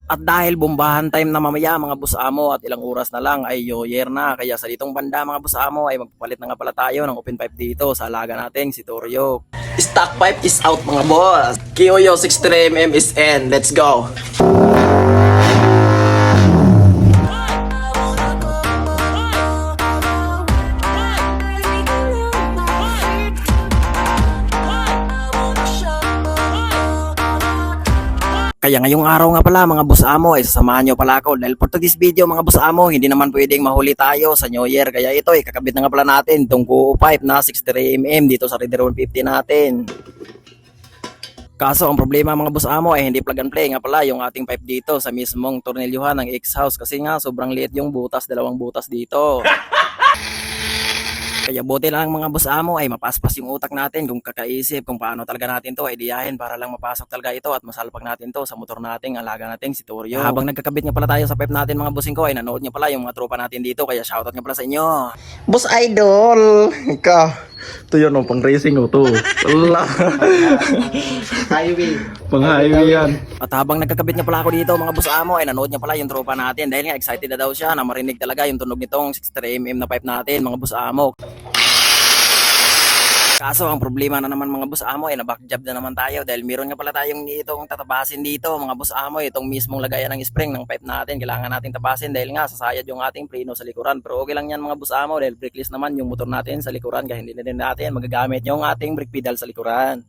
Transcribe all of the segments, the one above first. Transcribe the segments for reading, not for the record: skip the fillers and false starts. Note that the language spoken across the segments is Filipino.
At dahil bombahan time na mamaya mga boss amo at ilang oras na lang ay New Year na. Kaya sa ditong banda mga boss amo ay magpapalit na nga pala tayo ng open pipe dito sa alaga nating si Toryo. Stock pipe is out mga boss. Kiyoyo 63mm is in. Let's go! Kaya ngayong araw nga pala mga boss amo ay sasamahan nyo pala ako dahil for this video mga boss amo hindi naman pwedeng mahuli tayo sa New Year. Kaya ito ay kakabit na nga pala natin itong Kuo pipe na 63mm dito sa Raider 150 natin. Kaso ang problema mga boss amo ay hindi plug and play nga pala yung ating pipe dito sa mismong tornilyuhan ng X-house kasi nga sobrang liit yung butas, dalawang butas dito. Kaya buti lang mga boss amo ay mapaspas yung utak natin kung kakaisip kung paano talaga natin to ideyahin para lang mapasok talaga ito at masalpak natin to sa motor nating alaga nating si Toryo. Habang nagkakabit nga pala tayo sa pipe natin mga bossing ko ay nanood nga pala yung mga tropa natin dito kaya shoutout nga pala sa inyo. Boss Idol! Ikaw! Ito yun, oh, pang racing o to. Wala. Highway. Pang highway yan. At habang nagkakabit nga pala ako dito mga boss amo ay nanood nga pala yung tropa natin dahil nga excited na daw siya na marinig talaga yung tunog nitong 63mm na pipe natin mga boss amo. Kaso ang problema na naman mga boss amo ay na-backjob na naman tayo dahil meron nga pala tayong itong tatabasin dito mga boss amo, itong mismong lagayan ng spring ng pipe natin kailangan nating tabasin dahil nga sasayad yung ating preno sa likuran. Pero okay lang yan mga boss amo dahil brickless naman yung motor natin sa likuran kaya hindi na din natin magagamit yung ating brake pedal sa likuran.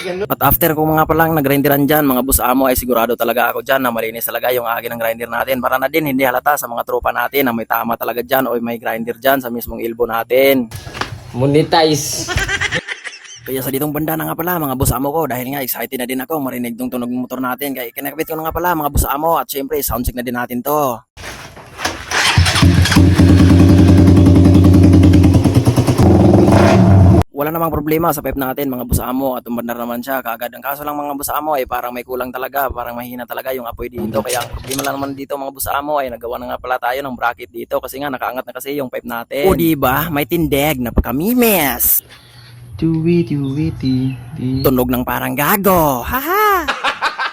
At after ko mga palang nagrinderan dyan mga boss amo ay sigurado talaga ako dyan na malinis talaga yung agi ng grinder natin para na din hindi halata sa mga tropa natin na may tama talaga dyan o may grinder dyan sa mismong elbow natin. Monetize. Kaya sa ditong banda na nga pala mga boss amo ko dahil nga excited na din ako marinig tong tunog ng motor natin kaya kinakabit ko na nga pala mga boss amo at syempre sound check na din natin to. Wala namang problema sa pipe natin mga boss amo at umandar naman siya kaagad. Ang kaso lang mga boss amo ay parang may kulang talaga, parang mahina talaga yung apoy dito. Kaya ang problema lang naman dito mga boss amo ay nagawa na nga pala tayo ng bracket dito kasi nga nakaangat na kasi yung pipe natin. O diba, may tindig na pagkamimes. Tunog ng parang gago. Haha.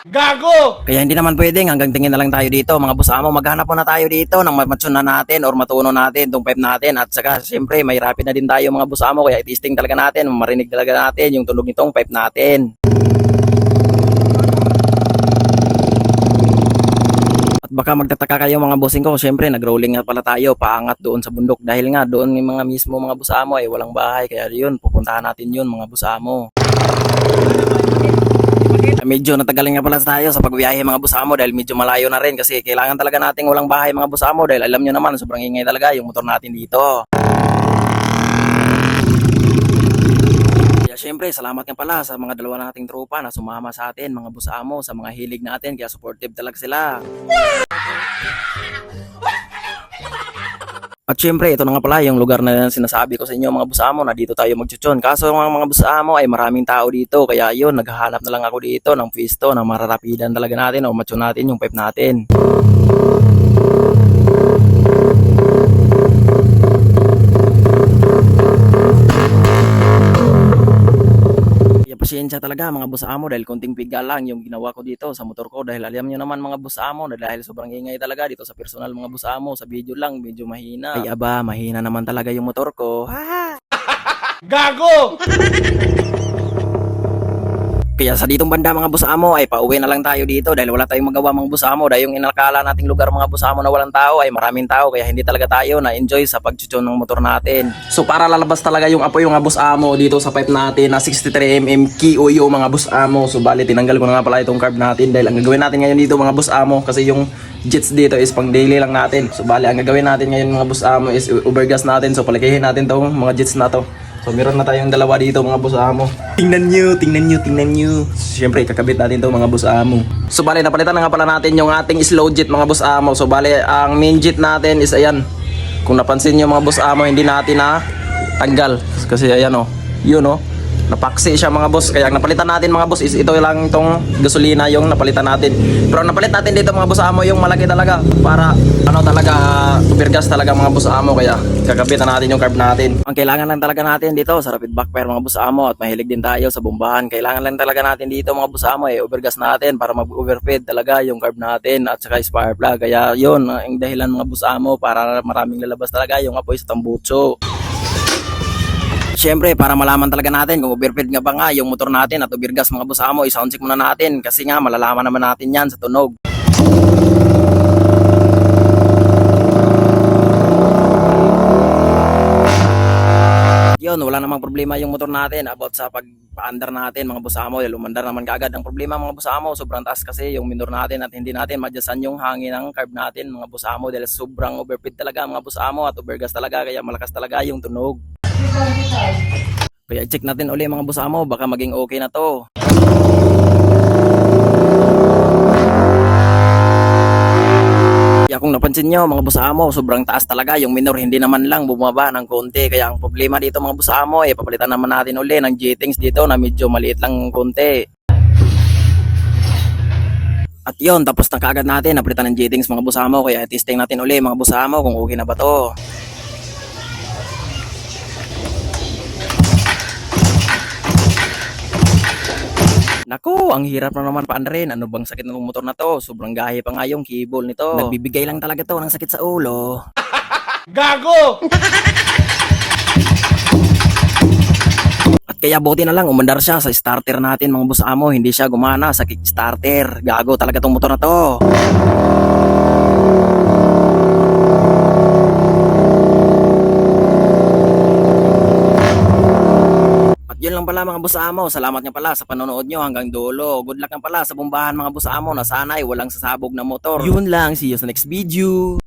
Gago! Kaya hindi naman pwedeng hanggang tingin na lang tayo dito mga boss amo, maghanap muna tayo dito ng matsyon na natin or matuno natin itong pipe natin at saka siyempre may rapid na din tayo mga boss amo kaya testing talaga natin, marinig talaga natin yung tunog nitong pipe natin. At baka magtataka kayo mga bossing ko, siyempre nag-rolling nga pala tayo paangat doon sa bundok dahil nga doon yung mga mismo mga boss amo ay walang bahay kaya yun pupuntahan natin yun mga boss amo. Medyo natagalan nga pala tayo sa pagbiyahe mga boss amo dahil medyo malayo na rin kasi kailangan talaga nating walang bahay mga boss amo dahil alam nyo naman sobrang ingay talaga yung motor natin dito. Kaya syempre salamat nga pala sa mga dalawa nating tropa na sumama sa atin mga boss amo sa mga hilig natin kaya supportive talaga sila. At syempre, ito na nga pala yung lugar na sinasabi ko sa inyo mga boss amo na dito tayo magchuchon. Kaso mga boss amo ay maraming tao dito. Kaya yun, naghahanap na lang ako dito ng pwesto na mararapidan talaga natin o matchon natin yung pipe natin. Pasensya talaga mga boss amo dahil konting piga lang yung ginawa ko dito sa motor ko dahil alam nyo naman mga boss amo na dahil sobrang ingay talaga dito sa personal mga boss amo sa video lang medyo mahina. Ay aba mahina naman talaga yung motor ko. Haha. Gago! Kaya sa ditong banda mga boss amo ay pauwi na lang tayo dito dahil wala tayong magawa mga boss amo dahil yung inakala nating lugar mga boss amo na walang tao ay maraming tao kaya hindi talaga tayo na enjoy sa pagchuchon ng motor natin. So para lalabas talaga yung apoy mga boss amo dito sa pipe natin na 63mm Kiyoyo mga boss amo. So bali tinanggal ko na nga pala itong carb natin dahil ang gagawin natin ngayon dito mga boss amo kasi yung jets dito is pang daily lang natin. So bali ang gagawin natin ngayon mga boss amo is overgas natin so palikihin natin tong mga jets na to. So meron na tayong dalawa dito mga boss amo. Tingnan nyo. Siyempre kakabit natin to mga boss amo. So bali napalitan na nga pala natin yung ating slow jet mga boss amo. So bali ang main jet natin is ayan. Kung napansin nyo mga boss amo hindi natin na tanggal. Kasi ayan o. Yun o. Napaksi siya mga boss. Kaya ang napalitan natin mga boss is ito lang itong gasolina yung napalitan natin. Pero ang napalit natin dito mga boss amo yung malaki talaga. Para ano talaga overgas talaga mga boss amo. Kaya kagabitan natin yung carb natin. Ang kailangan lang talaga natin dito sa rapid backfire mga boss amo. At mahilig din tayo sa bombahan. Kailangan lang talaga natin dito mga boss amo overgas natin para mag-overfeed talaga yung carb natin at saka spark plug. Kaya yun ang dahilan mga boss amo para maraming lalabas talaga yung apoy sa tambutso. Siyempre, para malaman talaga natin kung overfeed nga ba nga yung motor natin at overgas mga boss amo, i-sound check muna natin kasi nga malalaman naman natin yan sa tunog. Yun, wala namang problema yung motor natin about sa pagpa-andar natin mga boss amo. Lumandar naman kaagad. Ang problema mga boss amo, sobrang taas kasi yung minor natin at hindi natin madyasan yung hangin ng carb natin mga boss amo dahil sobrang overfeed talaga mga boss amo at overgas talaga kaya malakas talaga yung tunog. Kaya check natin uli mga boss amo, baka maging okay na to. Kaya kung napansin nyo mga boss amo, sobrang taas talaga yung minor, hindi naman lang bumaba ng konti. Kaya ang problema dito mga boss amo, papalitan naman natin uli ng J-Tings dito na medyo maliit lang ng konti. At yun, tapos na kaagad natin napalitan ng J-Tings mga boss amo. Kaya testing natin uli mga boss amo kung okay na ba to. Naku, ang hirap na naman paandarin. Ano bang sakit ng motor na to? Sobrang gahi pa nga yung cable nito. Nagbibigay lang talaga to ng sakit sa ulo. Gago! At kaya buti na lang umandar siya sa starter natin mga boss amo. Hindi siya gumana sa kickstarter. Gago talaga tong motor na to. Yun lang pala mga boss amo. Salamat nga pala sa panonood nyo hanggang dulo. Good luck nga pala sa bombahan mga boss amo na sana'y walang sasabog na motor. Yun lang. See you sa next video.